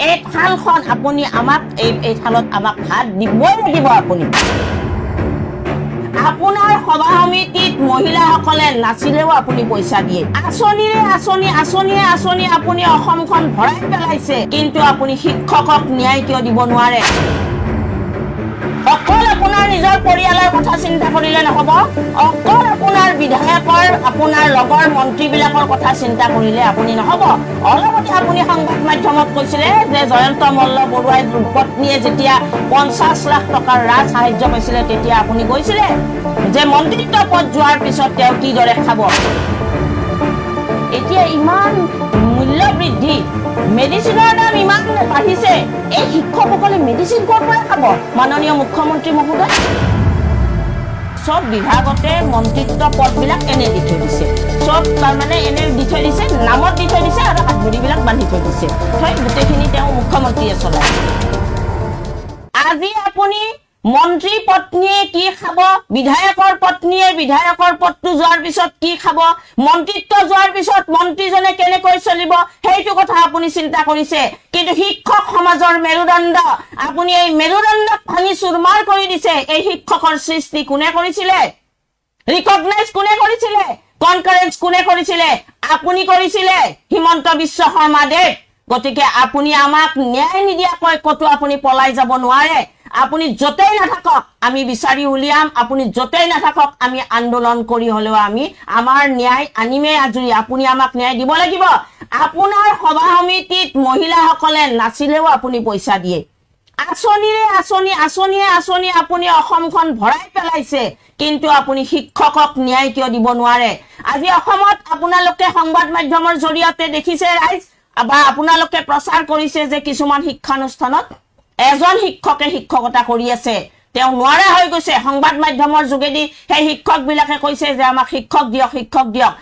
এই থালখন আপুনি আমাক এই থালত আমাক ভাত দিবই লাগিব আপুনি আপোনাৰ সভা সমিতিত মহিলাসকলে নাচিলেও আপুনি পইচা দিয়ে আঁচনি আপুনি অসমখন ভৰাই পেলাইছে কিন্তু আপুনি শিক্ষকক ন্যায় কিয় দিব নোৱাৰে অকল আপোনাৰ নিজৰ পৰিয়ালৰ কথা চিন্তা কৰিলে নহব অকল আপোনাৰ বিধায়কৰ আপোনাৰ লগৰ মন্ত্ৰীবিলাকৰ কথা চিন্তা কৰিলে আপুনি নহব অলপতে আপুনি সংবাদ মাধ্যমত কৈছিলে যে জয়ন্ত মল্ল বৰুৱাই পত্নীয়ে যেতিয়া 50 লাখ টকাৰ ৰাজ সাহায্য পাইছিলে তেতিয়া আপুনি কৈছিলে যে মন্ত্ৰিত্ব পদ যোৱাৰ পিছত তেওঁ কি দৰে খাব এতিয়া ইমান মূল্য বৃদ্ধি মেডিচিনৰ দাম ইমান বাঢ়িছে এই শিক্ষকসকলে মেডিচিন ক'ৰ পৰা খাব মাননীয় মুখ্যমন্ত্ৰী মহোদয় সব বিভাগতে মন্ত্ৰিত্ব পদবিলাক এনে দি থৈ দিছে সব তাৰমানে এনে দি থৈ দিছে নামত দি থৈ দিছে আৰু হাতভৰিবিলাক বান্ধি থৈ দিছে হয় গোটেইখিনি তেওঁ মুখ্যমন্ত্ৰীয়ে চলায় আজি আপুনি মন্ত্ৰী পত্নীয়ে কি খাব বিধায়কৰ পত্নীয়ে বিধায়কৰ পদটো যোৱাৰ পিছত কি খাব মন্ত্ৰিত্ব যোৱাৰ পিছত মন্ত্ৰীজনে কেনেকৈ চলিব সেইটো কথা আপুনি চিন্তা কৰিছে কিন্তু শিক্ষক সমাজৰ মেৰুদণ্ড আপুনি এই মেৰুদণ্ডক ভাঙি চুৰমাৰ কৰি দিছে এই শিক্ষকৰ সৃষ্টি কোনে কৰিছিলে ৰিকগনাইজ কোনে কৰিছিলে কনকাৰেন্স কোনে কৰিছিলে আপুনি কৰিছিলে হিমন্ত বিশ্ব শৰ্মা দেৱ গতিকে আপুনি আমাক ন্যায় নিদিয়াকৈ কতো আপুনি পলাই যাব নোৱাৰে আপুনি যতেই নাথাকক আমি বিচাৰি উলিয়াম আপুনি যতেই নাথাকক আমি আন্দোলন কৰি হলেও আমি আমাৰ ন্যায় আনিমে আজৰি আপুনি আমাক ন্যায় দিব লাগিব আপোনাৰ সভা সমিতিত মহিলাসকলে নাচিলেও আপুনি পইচা দিয়ে আঁচনি আপুনি অসমখন ভৰাই পেলাইছে কিন্তু আপুনি শিক্ষকক ন্যায় কিয় দিব নোৱাৰে আজি অসমত আপোনালোকে সংবাদ মাধ্যমৰ জৰিয়তে দেখিছে ৰাইজ বা আপোনালোকে প্ৰচাৰ কৰিছে যে কিছুমান শিক্ষানুষ্ঠানত এজন শিক্ষকে শিক্ষকতা কৰি আছে তেওঁ নোৱাৰা হৈ গৈছে সংবাদ মাধ্যমৰ যোগেদি সেই শিক্ষকবিলাকে কৈছে যে আমাক শিক্ষক দিয়ক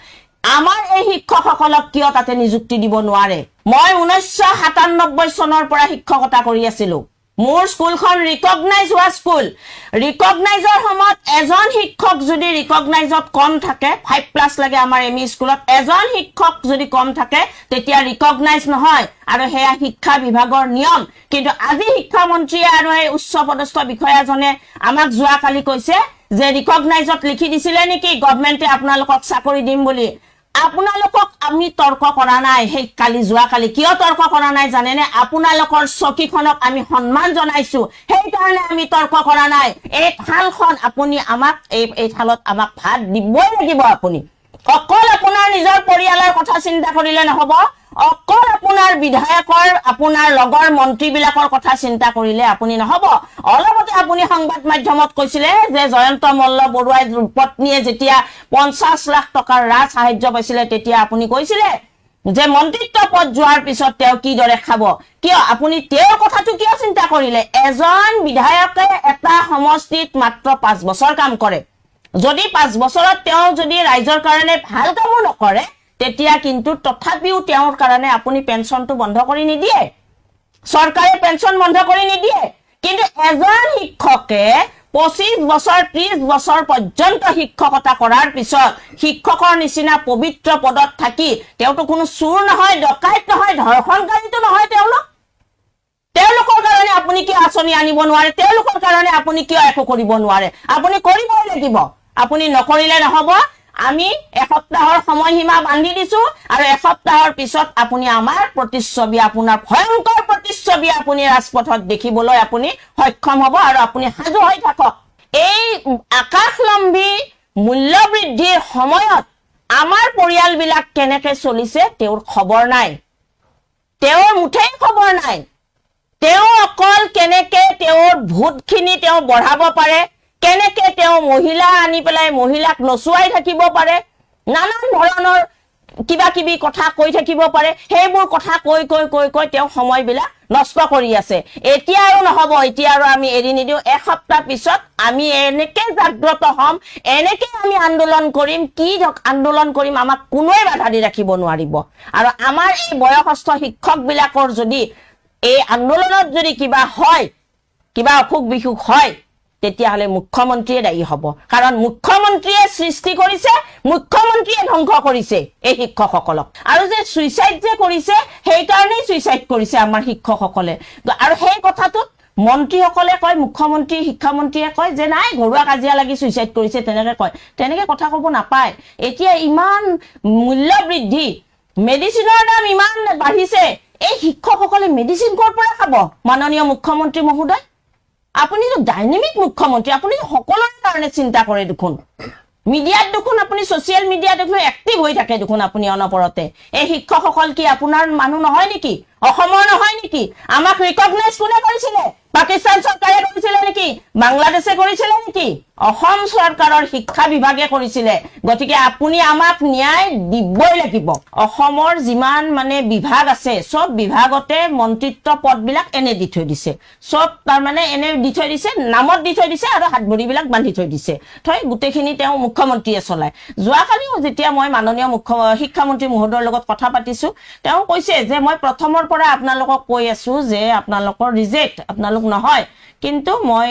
আমাৰ এই শিক্ষকসকলক কিয় তাতে নিযুক্তি দিব নোৱাৰে মই 1997 চনৰ পৰা শিক্ষকতা কৰি আছিলো মোৰ স্কুলখন ৰিকগনাইজ হোৱা স্কুল ৰিকগনাইজৰ সময়ত এজন শিক্ষক যদি ৰিকগনাইজত কম থাকে 5+ লাগে আমাৰ এমই স্কুলত এজন শিক্ষক যদি কম থাকে তেতিয়া ৰিকগনাইজ নহয় আৰু হেয়া শিক্ষা বিভাগৰ নিয়ম কিন্তু আজি শিক্ষা মন্ত্ৰী আৰু এই উচ্চ পদস্থ বিষয়াজনে আমাক যোৱা কালি কৈছে যে ৰিকগনাইজত লিখি দিছিলে নেকি গভৰ্ণমেণ্টে আপোনালোকক চাকৰি দিম বুলি আপোনালোকক আমি তৰ্ক কৰা নাই হে কালি যোৱা কালি কিয় তৰ্ক কৰা নাই জানেনে আপোনালোকৰ চকীখনক আমি সন্মান জনাইছো সেই কাৰণে আমি তৰ্ক কৰা নাই এই থালখন আপুনি আমাক এই থালত আমাক ভাত দিবই লাগিব আপুনি অকল আপোনাৰ নিজৰ পৰিয়ালৰ কথা চিন্তা কৰিলে নহব অকল আপোনাৰ বিধায়কৰ আপোনাৰ লগৰ মন্ত্ৰীবিলাকৰ কথা চিন্তা কৰিলে আপুনি নহব অলপতে আপুনি সংবাদ মাধ্যমত কৈছিলে যে জয়ন্ত মল্ল বৰুৱাই পত্নীয়ে যেতিয়া 50 লাখ টকাৰ ৰাজ সাহায্য পাইছিলে তেতিয়া আপুনি কৈছিলে যে মন্ত্ৰিত্ব পদ যোৱাৰ পিছত তেওঁ কি দৰে খাব কিয় আপুনি তেওঁৰ কথাটো কিয় চিন্তা কৰিলে এজন বিধায়কে এটা সমষ্টিত মাত্ৰ 5 বছৰ কাম কৰে যদি 5 বছৰত তেওঁ যদি ৰাইজৰ কাৰণে ভাল কাম নকৰে তেতিয়া কিন্তু তথাপিও তেওঁৰ কাৰণে আপুনি পেনশনটো বন্ধ কৰি নিদিয়ে সৰকাৰে পেনশন বন্ধ কৰি নিদিয়ে কিন্তু এজন শিক্ষকে 25 বছৰ 30 বছৰ পৰ্যন্ত শিক্ষকতা কৰাৰ পিছত শিক্ষকৰ নিচিনা পবিত্ৰ পদত থাকি তেওঁটো কোনো চুৰ নহয় ডকাইত নহয় ধৰ্ষণকাৰীটো নহয় তেওঁলোকৰ কাৰণে আপুনি কি আঁচনি আনিব নোৱাৰে তেওঁলোকৰ কাৰণে আপুনি কিয় একো কৰিব নোৱাৰে আপুনি কৰিবই লাগিব আপুনি নকৰিলে নহব আমি এসপ্তাহৰ সময়সীমা বান্ধি দিছো আৰু এসপ্তাহৰ পিছত আপুনি আমাৰ প্ৰতিচ্ছবি আপোনাৰ ভয়ংকৰ প্ৰতিচ্ছবি আপুনি ৰাজপথত দেখিবলৈ আপুনি সক্ষম হ'ব আৰু আপুনি সাজু হৈ থাকক এই আকাশলম্বী মূল্য বৃদ্ধিৰ সময়ত আমাৰ পৰিয়ালবিলাক কেনেকৈ চলিছে তেওঁৰ খবৰ নাই তেওঁৰ মুঠেই খবৰ নাই তেওঁ অকল কেনেকৈ তেওঁৰ ভোটখিনি তেওঁ বঢ়াব পাৰে কেনেকৈ তেওঁ মহিলা আনি পেলাই মহিলাক নচুৱাই থাকিব পাৰে নানান ধৰণৰ কিবা কিবি কথা কৈ থাকিব পাৰে সেইবোৰ কথা কৈ তেওঁ সময়বিলাক নষ্ট কৰি আছে এতিয়া আৰু নহব এতিয়া আৰু আমি এৰি নিদিও এসপ্তাহ পিছত আমি এনেকৈ জাগ্ৰত হম এনেকৈ আমি আন্দোলন কৰিম কি আন্দোলন কৰিম আমাক কোনোৱে বাধা দি ৰাখিব নোৱাৰিব আৰু আমাৰ এই বয়সস্থ শিক্ষকবিলাকৰ যদি এই আন্দোলনত যদি কিবা হয় কিবা অসুখ বিসুখ হয় তেতিয়াহ'লে মুখ্যমন্ত্ৰীয়ে দায়ী হ'ব কাৰণ মুখ্যমন্ত্ৰীয়ে সৃষ্টি কৰিছে মুখ্যমন্ত্ৰীয়ে ধ্বংস কৰিছে এই শিক্ষকসকলক আৰু যে সুইচাইড যে কৰিছে সেই কাৰণেই সুইচাইড কৰিছে আমাৰ শিক্ষকসকলে আৰু সেই কথাটোত মন্ত্ৰীসকলে কয় মুখ্যমন্ত্ৰী শিক্ষামন্ত্ৰীয়ে কয় যে নাই ঘৰুৱা কাজিয়া লাগি সুইচাইড কৰিছে তেনেকৈ কয় তেনেকৈ কথা ক'ব নাপায় এতিয়া ইমান মূল্য বৃদ্ধি মেডিচিনৰ দাম ইমান বাঢ়িছে এই শিক্ষকসকলে মেডিচিন ক'ৰ পৰা খাব মাননীয় মুখ্যমন্ত্ৰী মহোদয় আপুনি তো ডাইনামিক মুখ্যমন্ত্ৰী আপুনি সকলোৰে কাৰণে চিন্তা কৰে দেখোন মিডিয়াত দেখোন আপুনি সোশ্যাল মিডিয়াত দেখোন এক্টিভ হৈ থাকে দেখোন আপুনি অনপৰতে এই শিক্ষকসকল কি আপোনাৰ মানুহ নহয় নেকি অসমৰ নহয় নেকি আমাক ৰিকগনাইজ কোনে কৰিছিলে পাকিস্তান চৰকাৰে কৰিছিলে নেকি বাংলাদেশে কৰিছিলে নেকি অসম চৰকাৰৰ শিক্ষা বিভাগে কৰিছিলে গতিকে আপুনি আমাক ন্যায় দিবই লাগিব অসমৰ যিমান মানে বিভাগ আছে সব বিভাগতে মন্ত্ৰিত্ব পদবিলাক এনে দি থৈ দিছে সব তাৰ মানে এনে দি থৈ দিছে নামত দি থৈ দিছে আৰু হাতভৰিবিলাক বান্ধি থৈ দিছে থৈ গুটেখিনি তেওঁ মুখ্যমন্ত্ৰীয়ে চলায় যোৱাকালিও যেতিয়া মই মাননীয় শিক্ষামন্ত্ৰী মহোদয়ৰ লগত কথা পাতিছো তেওঁ কৈছে যে মই প্ৰথমৰ পৰা আপোনালোকক কৈ আছো যে আপোনালোকৰ ৰিজেক্ট আপোনালোক নহয় কিন্তু মই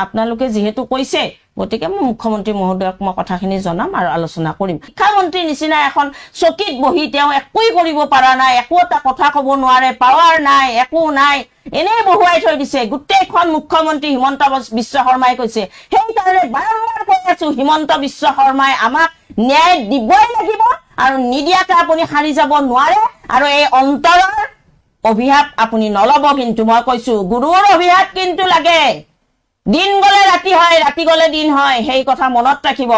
আপোনালোকে যেহেতু কৈছে গতিকে মই মুখ্যমন্ত্ৰী মহোদয়ক মই কথাখিনি জনাম আৰু আলোচনা কৰিম শিক্ষামন্ত্ৰী নিচিনা এখন চকীত বহি তেওঁ একোই কৰিব পৰা নাই একো এটা কথা ক'ব নোৱাৰে পাৱাৰ নাই একো নাই এনে বহুৱাই থৈ দিছে গোটেইখন মুখ্যমন্ত্ৰী হিমন্ত বিশ্ব শৰ্মাই কৈছে সেইকাৰণে বাৰম্বাৰ কৈ আছো হিমন্ত বিশ্ব শৰ্মাই আমাক ন্যায় দিবই লাগিব আৰু নিদিয়াকে আপুনি হাৰি যাব নোৱাৰে আৰু এই অন্তৰৰ অভিশাপ আপুনি নলব কিন্তু মই কৈছো গুৰুৰ অভিশাপ কিন্তু লাগে দিন গলে ৰাতি হয় ৰাতি গলে দিন হয় সেই কথা মনত ৰাখিব